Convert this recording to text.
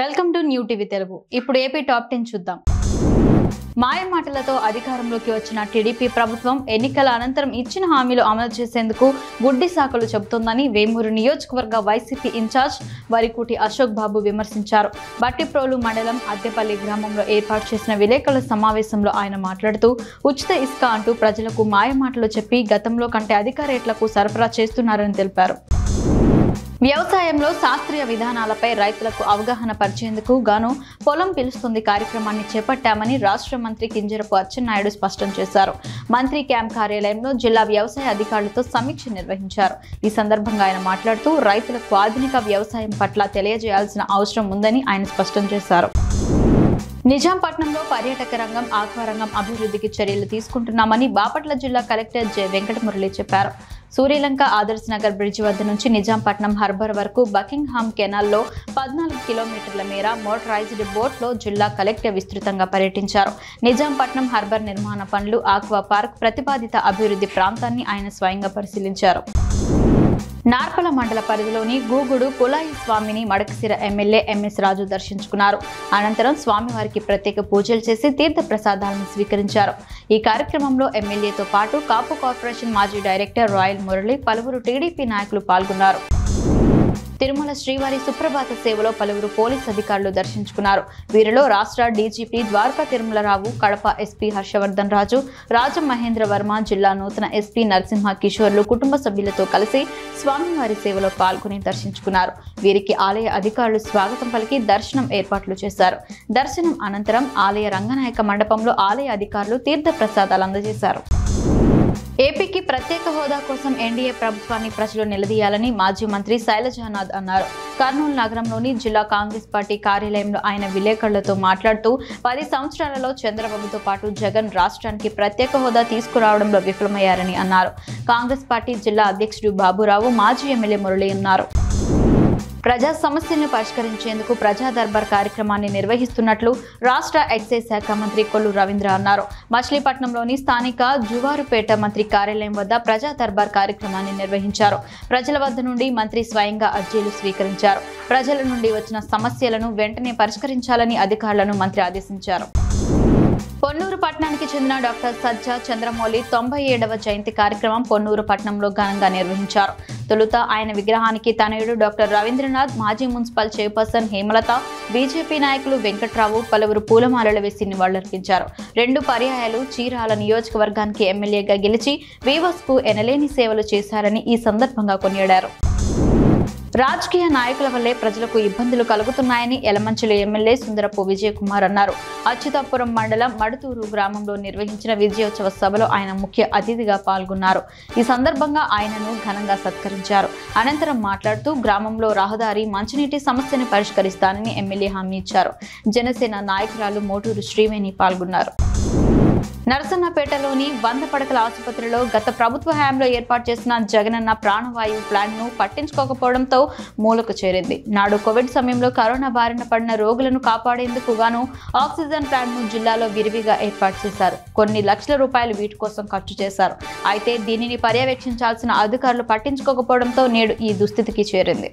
Welcome to new TV Telugu. ఇప్పుడు AP top 10 చూద్దాం. మాయ మాటలతో అధికారంలోకి వచ్చిన టీడీపీ ప్రభుత్వం ఎన్నికల అనంతరం ఇచ్చిన హామీలు అమలు చేసేందుకు గుడ్డి సాకులు చెబుతోందని వేమూరు నియోజకవర్గ వైసీపీ ఇన్ఛార్జ్ వరికుటి అశోక్ బాబు విమర్శించారు. బట్టిప్రోలు మండలం అద్దెపల్లి గ్రామంలో ఏర్పాటు చేసిన విలేకరుల సమావేశంలో ఆయన మాట్లాడుతూ ఉచిత ఇసుక అంటూ ప్రజలకు మాయ మాటలు చెప్పి గతంలో కంటే అధిక రేట్లకు సరఫరా చేస్తున్నారని తెలిపారు. వ్యవసాయంలో శాస్త్రీయ విధానాలపై రైతులకు అవగాహన పరిచేందుకు గాను పొలం పిలుస్తుంది కార్యక్రమాన్ని చేపట్టామని రాష్ట్ర మంత్రి కింజరపు అచ్చెన్నాయుడు స్పష్టం చేశారు. మంత్రి క్యాంప్ కార్యాలయంలో జిల్లా వ్యవసాయ అధికారులతో సమీక్ష నిర్వహించారు. ఈ సందర్భంగా ఆయన మాట్లాడుతూ రైతులకు ఆధునిక వ్యవసాయం పట్ల తెలియజేయాల్సిన అవసరం ఉందని ఆయన స్పష్టం చేశారు. నిజాంపట్నంలో పర్యాటక రంగం, ఆక్వా రంగం అభివృద్ధికి చర్యలు తీసుకుంటున్నామని బాపట్ల జిల్లా కలెక్టర్ జె వెంకటమురళి చెప్పారు. సూర్యలంక ఆదర్శ్ నగర్ బ్రిడ్జి వద్ద నుంచి నిజాంపట్నం హార్బర్ వరకు బకింగ్హామ్ కెనాల్లో 14 కిలోమీటర్ల మేర మోటరైజ్డ్ బోట్లో జిల్లా కలెక్టర్ విస్తృతంగా పర్యటించారు. నిజాంపట్నం హార్బర్ నిర్మాణ పనులు, ఆక్వా పార్క్ ప్రతిపాదిత అభివృద్ధి ప్రాంతాన్ని ఆయన స్వయంగా పరిశీలించారు. నార్పల మండల పరిధిలోని గూగుడు కులాయి స్వామిని మడకశిర ఎమ్మెల్యే ఎంఎస్ రాజు దర్శించుకున్నారు. అనంతరం స్వామివారికి ప్రత్యేక పూజలు చేసి తీర్థ ప్రసాదాలను స్వీకరించారు. ఈ కార్యక్రమంలో ఎమ్మెల్యేతో పాటు కాపు కార్పొరేషన్ మాజీ డైరెక్టర్ రాయల్ మురళి, పలువురు టీడీపీ నాయకులు పాల్గొన్నారు. తిరుమల శ్రీవారి సుప్రభాత సేవలో పలువురు పోలీస్ అధికారులు దర్శించుకున్నారు. వీరిలో రాష్ట్ర డీజీపీ ద్వారకా తిరుమలరావు, కడప ఎస్పీ హర్షవర్ధన్ రాజు, రాజమహేంద్ర వర్మ, జిల్లా నూతన ఎస్పీ నరసింహ కిషోర్లు కుటుంబ సభ్యులతో కలిసి స్వామివారి సేవలో పాల్గొని దర్శించుకున్నారు. వీరికి ఆలయ అధికారులు స్వాగతం పలికి దర్శనం ఏర్పాట్లు చేశారు. దర్శనం అనంతరం ఆలయ రంగనాయక మండపంలో ఆలయ అధికారులు తీర్థ ప్రసాదాలు అందజేశారు. ఏపీకి ప్రత్యేక హోదా కోసం ఎన్డీఏ ప్రభుత్వాన్ని ప్రజలు నిలదీయాలని మాజీ మంత్రి శైలజానాథ్ అన్నారు. కర్నూలు నగరంలోని జిల్లా కాంగ్రెస్ పార్టీ కార్యాలయంలో ఆయన విలేకరులతో మాట్లాడుతూ 10 సంవత్సరాలలో చంద్రబాబుతో పాటు జగన్ రాష్ట్రానికి ప్రత్యేక హోదా తీసుకురావడంలో విఫలమయ్యారని అన్నారు. కాంగ్రెస్ పార్టీ జిల్లా అధ్యక్షుడు బాబురావు, మాజీ ఎమ్మెల్యే మురళి ఉన్నారు. ప్రజా సమస్యలను పరిష్కరించేందుకు ప్రజా దర్బార్ కార్యక్రమాన్ని నిర్వహిస్తున్నట్లు రాష్ట్ర ఎక్సైజ్ శాఖ మంత్రి కొల్లు రవీంద్ర అన్నారు. మచిలీపట్నంలోని స్థానిక జువారుపేట మంత్రి కార్యాలయం వద్ద ప్రజా దర్బార్ కార్యక్రమాన్ని నిర్వహించారు. ప్రజల వద్ద నుండి మంత్రి స్వయంగా అర్జీలు స్వీకరించారు. ప్రజల నుండి వచ్చిన సమస్యలను వెంటనే పరిష్కరించాలని అధికారులను మంత్రి ఆదేశించారు. పొన్నూరు పట్టణానికి చెందిన డాక్టర్ సజ్జా చంద్రమౌళి 97వ జయంతి కార్యక్రమం పొన్నూరు పట్టణంలో ఘనంగా నిర్వహించారు. తొలుత ఆయన విగ్రహానికి తనయుడు డాక్టర్ రవీంద్రనాథ్, మాజీ మున్సిపల్ చైర్పర్సన్ హేమలత, బీజేపీ నాయకులు వెంకట్రావు పలువురు పూలమాలలు వేసి నివాళులర్పించారు. 2 పర్యాయాలు చీరాల నియోజకవర్గానికి ఎమ్మెల్యేగా గెలిచి వీవర్స్కు ఎనలేని సేవలు చేశారని ఈ సందర్భంగా కొనియాడారు. రాజకీయ నాయకుల వల్లే ప్రజలకు ఇబ్బందులు కలుగుతున్నాయని యలమంచిలి ఎమ్మెల్యే సుందరపు విజయకుమార్ అన్నారు. అచ్యుతాపురం మండలం మడుతూరు గ్రామంలో నిర్వహించిన విజయోత్సవ సభలో ఆయన ముఖ్య అతిథిగా పాల్గొన్నారు. ఈ సందర్భంగా ఆయనను ఘనంగా సత్కరించారు. అనంతరం మాట్లాడుతూ గ్రామంలో రహదారి, మంచినీటి సమస్యను పరిష్కరిస్తానని ఎమ్మెల్యే హామీ ఇచ్చారు. జనసేన నాయకురాలు మోటూరు శ్రీవేణి పాల్గొన్నారు. నరసన్నపేటలోని 100 పడకల ఆసుపత్రిలో గత ప్రభుత్వ హయాంలో ఏర్పాటు చేసిన జగనన్న ప్రాణవాయువు ప్లాంట్ ను పట్టించుకోకపోవడంతో మూలకు చేరింది. నాడు కోవిడ్ సమయంలో కరోనా బారిన పడిన రోగులను కాపాడేందుకు గాను ఆక్సిజన్ ప్లాంట్ ను జిల్లాలో విరివిగా ఏర్పాటు చేశారు. కొన్ని లక్షల రూపాయలు వీటి కోసం ఖర్చు చేశారు. అయితే దీనిని పర్యవేక్షించాల్సిన అధికారులు పట్టించుకోకపోవడంతో నేడు ఈ దుస్థితికి చేరింది.